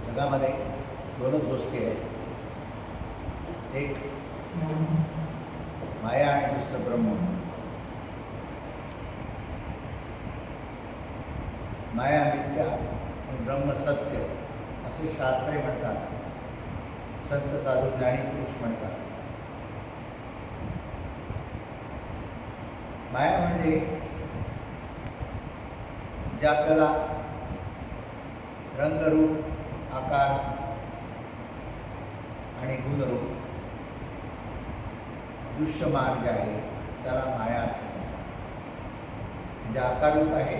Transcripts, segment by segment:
जगामध्ये दोनच गोष्टी आहेत, एक माया आणि दुसरं ब्रह्म. माया मिथ्या आणि ब्रह्म सत्य असे शास्त्रे म्हणतात, संत साधू ज्ञानी पुरुष म्हणतात. माया म्हणजे जे आपल्याला रंगरूप, आकार आणि गुणरूप दृश्यमान जे आहे त्याला माया असे म्हणतात. म्हणजे आकाररूप आहे,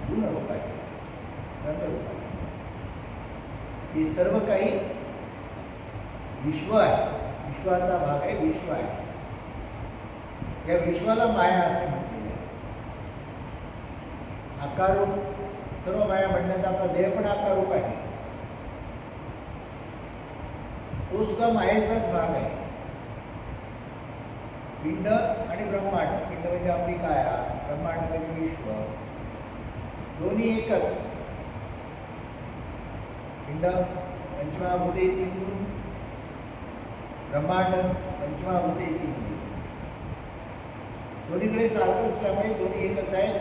गुणरूप आहे, रंगरूप आहे. हे सर्व काही विश्व आहे, विश्वाचा भाग आहे, विश्व आहे. या विश्वाला माया असे म्हटलेले आहे. आकाररूप सर्व माया म्हणण्याचा आपला देह पण आकाररूप आहे, तो सुद्धा मायेचाच भाग आहे. पिंड आणि ब्रह्मांड, पिंड म्हणजे आपली काया, ब्रह्मांड म्हणजे विश्व, दोन्ही एकच. पिंड पंचमहाभूते तीन, ब्रह्मांड पंचमहाभूते तीन. दोन्हीकडे सारखं असल्यामुळे दोन्ही एकच आहेत.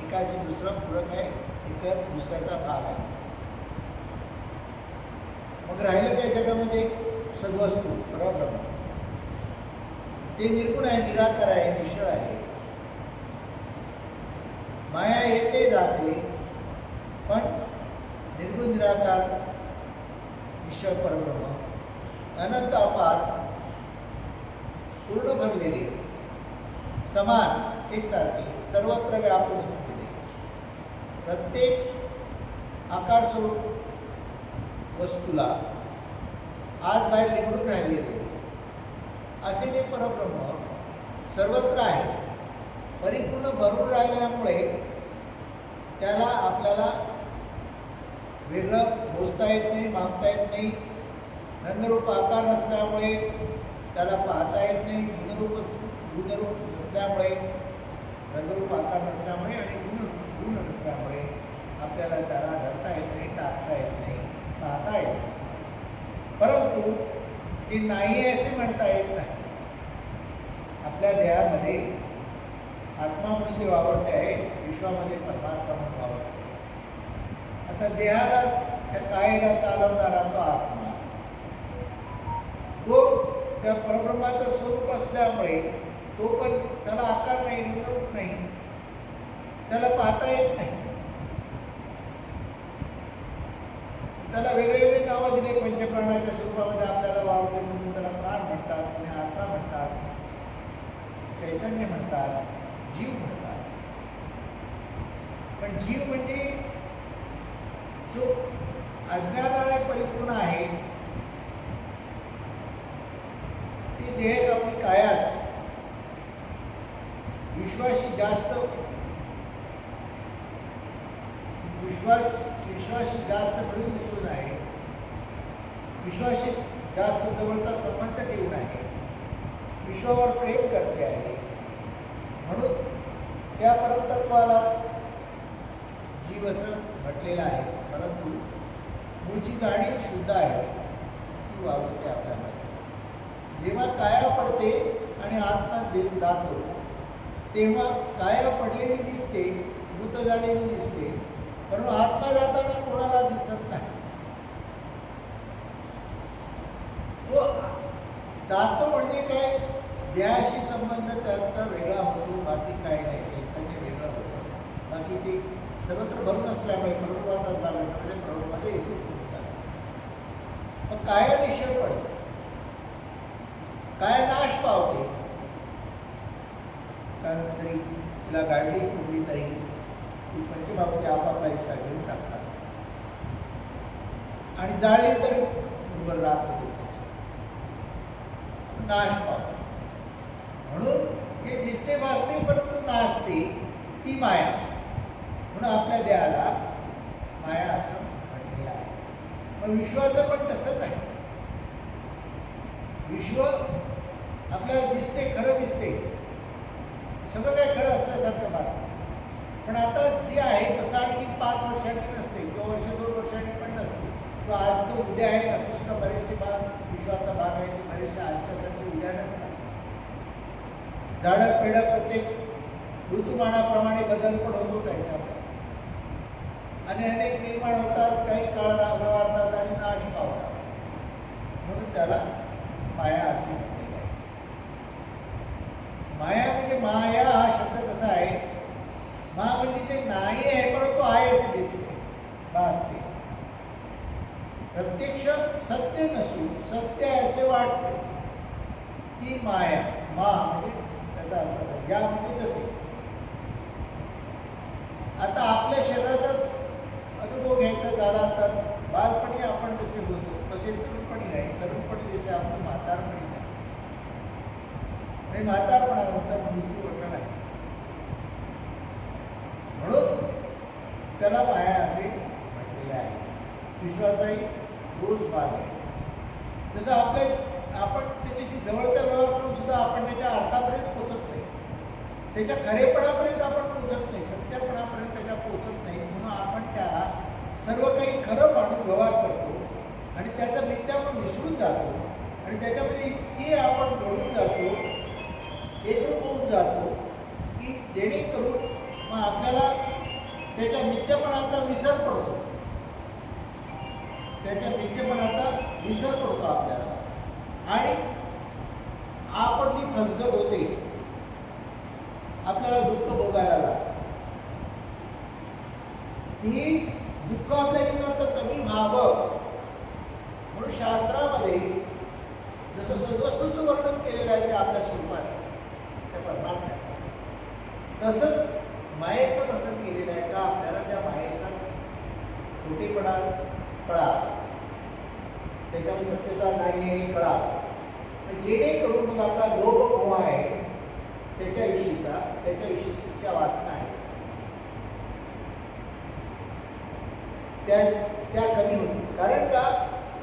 एकाशी दुसरा पूरक आहे, एकच दुसऱ्याचा भाग आहे. मग राहिलं काय जगामध्ये? सद्वस्तू, परब्रह्म. ते निर्गुण आहे, निराकार आहे, निश्चळ आहे. माया येते जाते, पण निर्गुण निराकार निश्चळ परब्रह्म अनंत अपार पूर्ण भरलेले, समान, एकसारखे, सर्वत्र व्यापून असलेले, प्रत्येक आकार स्वरूप वस्तूला आज बाहेर निवडून राहिलेले असे ते परब्रह्म सर्वत्र आहे. परिपूर्ण भरून राहिल्यामुळे त्याला आपल्याला वेगळं मोजता येत नाही, मापता येत नाही. रंगरूप आकार नसल्यामुळे त्याला पाहता येत नाही. गुणरूप नसल्यामुळे, रंगरूप आकार नसल्यामुळे आणि गुण नसल्यामुळे आपल्याला त्याला धरता येत नाही, टाकता येत नाही, पाहता येत नाही. परंतु ते नाही असे म्हणता येत नाही. आपल्या देहामध्ये आत्मा म्हणून ते वावरते आहे, विश्वामध्ये परमात्मा म्हणून वावरते. आता देहाला, त्या कायेला चालवणारा तो आत्मा, तो त्या परब्रह्माचं स्वरूप असल्यामुळे तो पण त्याला आकार नाही, रंगरूप नाही, त्याला पाहता येत नाही. त्याला वेगवेगळे नावं दिले. पंचप्राणाच्या स्वरूपामध्ये आपल्याला वावरते म्हणून त्याला प्राण म्हणतात, आणि आत्मा म्हणतात, चैतन्य म्हणतात, जीव म्हणतात. पण जीव म्हणजे जो अज्ञानाने परिपूर्ण आहे. ती देह आपली कायाच विश्वाशी जास्त मिळून मिसळून आहे, विश्वाशी जास्त जवळचा संबंध ठेवून आहे, विश्वावर प्रेम करते आहे. म्हणून त्या परमतत्वालाच जीव असं म्हटलेलं आहे. परंतु मूळची जाणीव शुद्ध आहे, ती वावरते आपल्याला. जेव्हा काया पडते आणि आत्मा जातो, तेव्हा काया पडलेली दिसते, मृत झालेली दिसते, परंतु आत्मा जाताना कोणाला दिसत नाही. तो जातो म्हणजे काय? देहाशी संबंध त्याचा वेगळा होतो, बाकी काय नाही. चैतन्य वेगळं होतं, बाकी ते सर्वत्र भरून असल्यामुळे प्रभुत्वाचा झाला म्हणजे प्रभुत्वामध्ये येतो. मग काया निश्चय पडते, काय नाश पावते. कारण तरी तिला गाडली पुरली तरी ती पंचमहाभूते आपापला हिस्सा घेऊन टाकतात, आणि जाळली तर उभं राहत होते, नाश पावते. म्हणून हे दिसते भासते परंतु नासते, ती माया. म्हणून आपल्या देहाला माया असं म्हटलेलं आहे. मग विश्वाचं पण तसंच आहे. विश्व आपल्याला दिसते, खरं दिसते, सगळं काय खरं असल्यासारखं भासतं. पण आता जे आहे तसं आणखी 5 वर्षांनी नसते किंवा वर्ष 2 वर्षांनी पण नसते किंवा आजचं उद्या आहे असं सुद्धा बरेचसे भाग विश्वाचा भाग आहे ते बरेचसे आजच्यासारखे उद्या नसतात. झाडं पेढं प्रत्येक ऋतुमानाप्रमाणे बदल पण होतो त्याच्यामध्ये आणि अनेक निर्माण होतात, काही काळ व्यवहारतात आणि नाश पावतात. म्हणून त्याला माया असे म्हटलेले आहे. माया म्हणजे माया हा शब्द कसा आहे, मा म्हणजे जे नाही आहे परंतु आहे असे दिसते भासते. प्रत्यक्ष सत्य नसून सत्य असे वाटते ती माया. मा म्हणजे त्याचा अर्थ असा, या म्हणजे जसे. आता आपल्या शरीराचा अनुभव घ्यायचा झाला तर बालपणी आपण जसे होतो तसे तरुणपणी नाही, तरुणपणी जसे आपण म्हातारपणी नाही आणि म्हातारपणानंतर मृत्यू होणार नाही. म्हणून त्याला माया असे म्हटलेले आहे. विश्वाचाही दोष भाग आहे. जसं आपण त्याच्याशी जवळचा व्यवहार करून सुद्धा आपण त्याच्या अर्थापर्यंत पोचत नाही, त्याच्या खरेपणापर्यंत आपण पोचत नाही, सत्यपणापर्यंत त्याच्या पोचत नाही. म्हणून आपण त्याला सर्व काही खरं मानून व्यवहार करतो आणि त्याचा मिथ्या आपण विसरून जातो आणि त्याच्यामध्ये इतकी आपण घडून जातो, एकरूप होऊन जातो की जेणेकरून मग आपल्याला त्याच्या मिथ्यापणाचा विसर पडतो, त्याच्या मिथ्यापणाचा विसर पडतो आपल्याला आणि आपली फसगत होते, आपल्याला दुःख भोगायला लागतं. ही दुःख आपल्या जीवनात कमी व्हावं म्हणून शास्त्रामध्ये जसं सद्वस्तूचं वर्णन केलेलं आहे ते आपल्या स्वरूपाचं, त्या परमात्म्याचं, तसंच मायेचं वर्णन केलेलं आहे का आपल्याला त्या मायेचा खोटेपणा कळा, त्याच्यामध्ये सत्यता नाही आहे कळा, जेणेकरून मग आपला लोभ मोह आहे त्याच्याविषयीच्या वासना आहे त्या कमी होतील. कारण का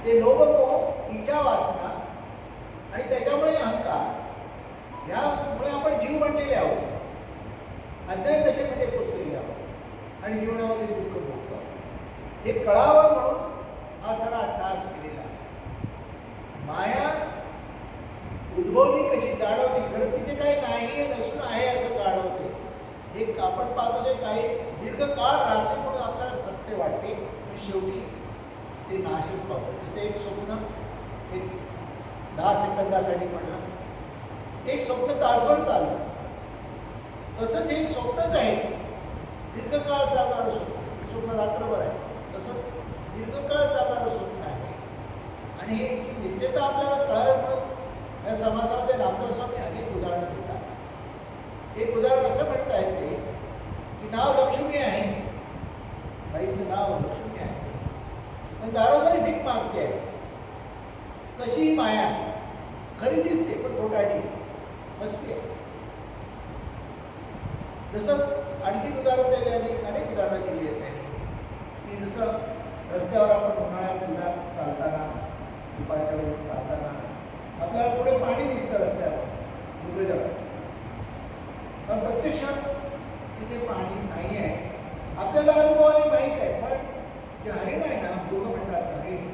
ते लोभ मोह, इच्छा, वासना आणि त्याच्यामुळे अहंकार, यामुळे आपण जीव बनलेले आहोत, अज्ञान दशेमध्ये पोचलेले आहोत आणि जीवनामध्ये दुःख भोगतो. हे कळावं म्हणून हा सारा अट्टहास केलेला आहे. माया उद्भवली कशी जाणवते, खरं तिथे काही नाही नसून आहे असं जाणवते. एक आपण पाहतो ते काही दीर्घकाळ राहते म्हणून आपल्याला सत्य वाटते आणि शेवटी ते नाशच पावते. जसे एक स्वप्न एक 10 सेकंदासाठी पडलं, एक स्वप्न तासभर चाललं, तसंच एक स्वप्नच आहे दीर्घकाळ चालणारं स्वप्न रात्रभर आहे, तसं दीर्घकाळ चालणारं स्वप्न आहे. आणि हे की नित्यता आपल्याला कळायला या समासामध्ये रामदास स्वामी अनेक उदाहरणं देतात. एक उदाहरण असं म्हणता येते की नाव लक्ष्मी आहे, बाईचं नाव लक्ष्मी आहे, पण दारोदारी भीक मागते आहे. तशी माया खरी दिसते पण खोटाटी बसते. जसं आणखी उदाहरण दिले अनेक उदाहरणं दिली आहेत त्यांनी की जसं रस्त्यावर आपण उन्हाळ्यात उन्हात चालताना, दुपारच्या वेळी चालताना आपल्याला पुढे पाणी दिसतं रस्त्यावर दुर्गजळ, पण प्रत्यक्षात तिथे पाणी नाही आहे. आपल्याला अनुभवाने माहीत आहे, पण जे हरिण आहे ना, लोक म्हणतात हरिण,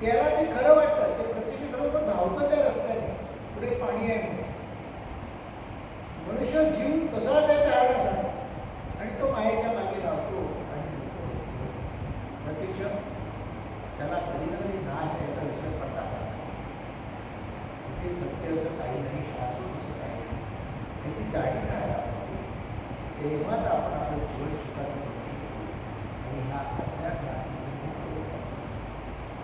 त्याला ते खरं वाटतं, ते प्रत्यक्ष खरोखर धावतं त्या रस्त्याने, पुढे पाणी आहे म्हणून. मनुष्य जीव तसाच आहे त्या हरणासाठी आणि तो मायेच्या मागे धावतो आणि प्रत्यक्ष त्याला कधी ना कधी नाश याचा विसर पडता कामा नये. इथे सत्य असं काही नाही, शाश्वत असं काही नाही, याची जाणीव राहायला पाहिजे. तेव्हाच आपण आपलं जीवन सुखाचं करू शकतो आणि ह्या अज्ञान क्रांतीतून मुक्त होतो.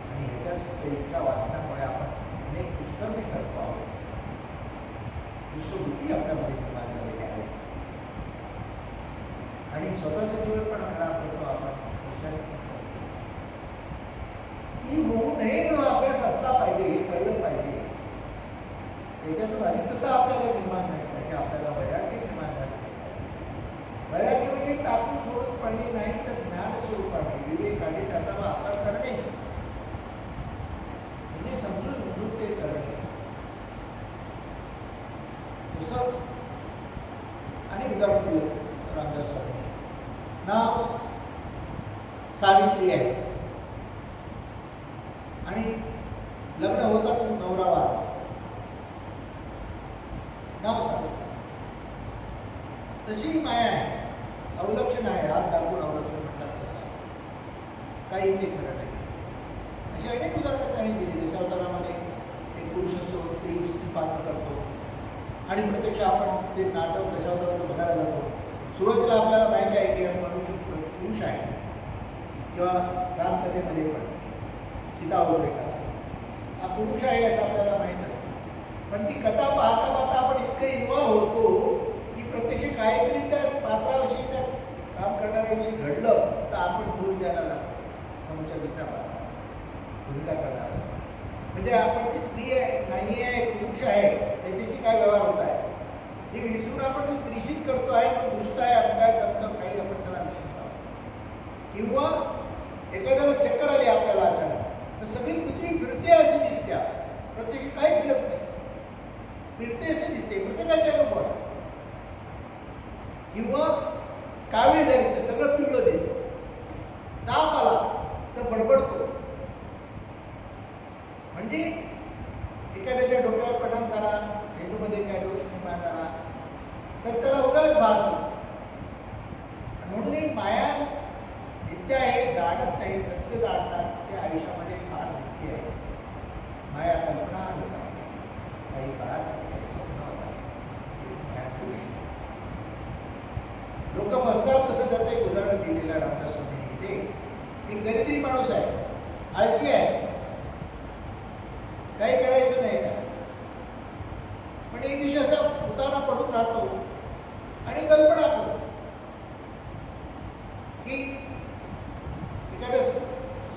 आणि ह्याच्यात त्यांच्या वाचनामुळे आपण अनेक दुष्कर्मी करतो आहोत, दुष्टबुद्धी आपल्यामध्ये निर्माण झालेली आहे आणि स्वतःचं जीवन पण खराब करतो आपण. ती होऊ नये म्हणून अभ्यास असला पाहिजे, हे कळलं पाहिजे. त्याच्यातून अनित्यता आपल्याला निर्माण झाली पाहिजे, आपल्याला वैराग्य निर्माण झाले पाहिजे. वैराग्य म्हणजे टाकून सोडून पडणे नाही, तर ज्ञान स्वरूपाने विवेकाने त्याचा वापर करणे, म्हणजे समजून उमजून ते करणे. जसं आणि उदाहरण दिलं रामदास स्वामी, नाव सावित्री आहे आणि लग्न होताच नवरा वारला, नाव सावित्री. तशी माया आहे, अवलक्षण आहे, हात दाखवून अवलक्षण म्हणतात तसं काही ते खरं नाही. अशी अनेक उदाहरणं त्यांनी दिली. दशावतारामध्ये एक पुरुष असतो, स्त्री पात्र करतो आणि प्रत्यक्ष आपण ते नाटक दशावताराचं बघायला जातो. सुरुवातीला आपल्याला माहिती आहे की हा मनुष्य पुरुष आहे, किंवा रामकथेमध्ये पण सीता वगैरे हा पुरुष आहे असं आपल्याला माहीत असतं. पण ती कथा पाहता पाहता आपण इतकं इन्व्हॉल्व होतो की प्रत्यक्ष काहीतरी त्या पात्राविषयी, त्या काम करणाऱ्याविषयी घडलं तर आपण भूल द्यायला लागतो. समोरच्या दुसऱ्या पात्राला भूमिका करणार म्हणजे आपण ती स्त्री आहे नाही आहे, पुरुष आहे, त्याच्याशी काय व्यवहार होत आहे हे विसरून आपण ते स्त्रीशीच करतो आहे. पण दुष्ट आहे, आपण काय करतो, काही आपण त्याला विषय किंवा एखाद्याला चक्कर आली आपल्याला अचानक तर सगळी पृथ्वी फिरते अशी दिसते, प्रत्येक काही फिरत नाही, फिरते असे दिसते, प्रत्येकाच्या अनुभव आहे. किंवा कावीळ झाली तर सगळं पिवळं दिसतं, ताप आला तर बडबडतो. म्हणजे एखाद्याच्या डोक्यावर परिणाम झाला, मेंदूमध्ये काय दोष निर्माण झाला तर त्याला उगाच भास होतो. म्हणून ही माया नित्य आहे, जाणत नाही, सत्य जाणतात ते आयुष्यामध्ये फार नित्य आहे. माया कल्पना होता, काही काळासाठी स्वप्न होता, लोक बसतात तसं त्याचं एक उदाहरण दिलेलं आहे रामदास स्वामींनी. ते एक दरिद्री माणूस आहे, आळशी आहे, काही करायचं नाही त्याला. पण एक दिवशी असा उताना पडून राहतो आणि कल्पना करतो की एखाद्या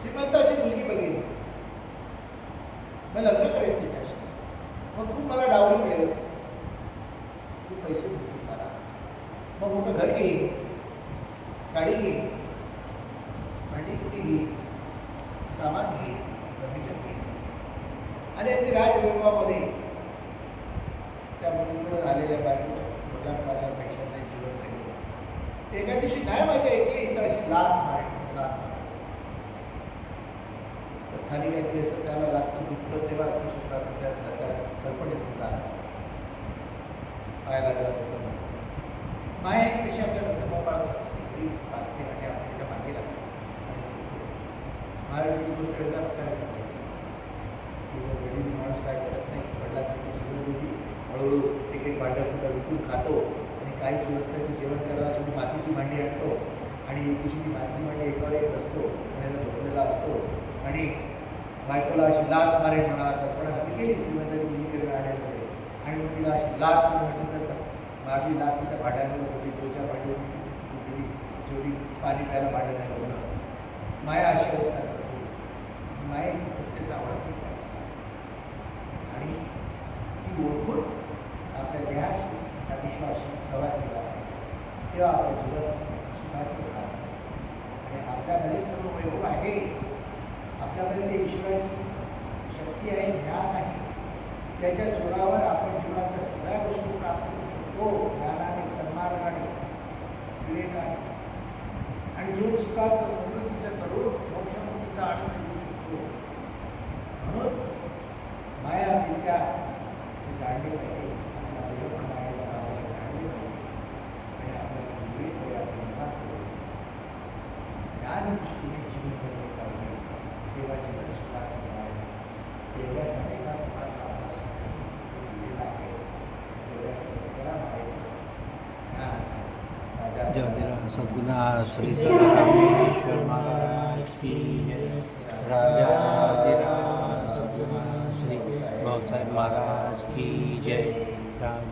श्रीमंताची मुलगी बघेल, मग लग्न करेल तिच्याशी, मग खूप मला डावरी मिळेल, खूप पैसे मिळतील मला, मग मोठं घर घेईल, गाडी घेईल, भांडी कुठे घेईल, सामान घेईल, फर्निचर घेईल आणि ते राजवैभवामध्ये त्या मुलीकडे आलेल्या मुलांपेक्षा नाही जीवन राहील. एका दिवशी नाही माहिती ऐकली तर अशी लाथ मारेल, लाथ खाली काहीतरी असं त्याला लागतं दुखतं तेव्हा सुद्धा त्या कल्पनेत होता पाहायला गेला. माया तशी आपल्या दत्तबाळात असते, ती वाचते आणि आपण त्याच्या मागे लागतो. महाराजांची गोष्ट वेगळ्या प्रकारे सांगायची की गरीब माणूस काय करत नाही, वडिलांची सगळं होती, हळूहळू एक एक भांडं कुठं विकून खातो आणि काही चुरत नाही ते जेवण करायला शेवटी मातीची भांडी आणतो आणि एक दिवशी ती मातीची भांडी एकावर एक असतो आणि झोपलेला असतो आणि बायकोला अशी लाथ मारेल म्हणा कल्पनासाठी केली श्रीमंताची मुली करून आण्यामध्ये आणि मग तिला अशी लाथ म्हटलं तर मारली लाथ तिथं भांड्यांवर होती, दोच्या भांडी होती, शेवटी पाणी प्यायला भांडं नाही होणं. माया अशी अवस्था करते. मायेची सत्यता ओळखली पाहिजे आणि ती ओळखून आपल्या देहाशी त्या विश्वाशी प्रवास केला पाहिजे, तेव्हा आपलं जीवन सुखाचं होणार आणि आपल्यामध्ये सर्व वैभव आहे, आपल्यामध्ये ते ईश्वराची शक्ती आहे, ज्ञान आहे, त्याच्या जोरावर आपण जीवनातल्या सगळ्या गोष्टी प्राप्त करू शकतो. ज्ञानाने, सन्मार्गाने, विवेकाने आणि जीवन सुखाचं समृद्धीचं करून मोक्षमुक्तीचा आनंद घेऊ शकतो. म्हणून माया विद्या जाणली पाहिजे, आपला देव पण मायाला जाणले पाहिजे आणि आपल्याला विवेक वयात निर्माण करून ज्ञान दृष्टीने जीवन जगले पाहिजे. तेव्हा जीवन सुखाचं मिळालं. तेवढ्यासाठी हा समाज आपला दिलेला आहे. तेवढ्या मायाचं ज्ञान असावं. सद्गुणा श्री सदारामेश्वर महाराज की जय. राजाधिराज सद्गुणा श्री भाऊसाहेब महाराज की जय. राज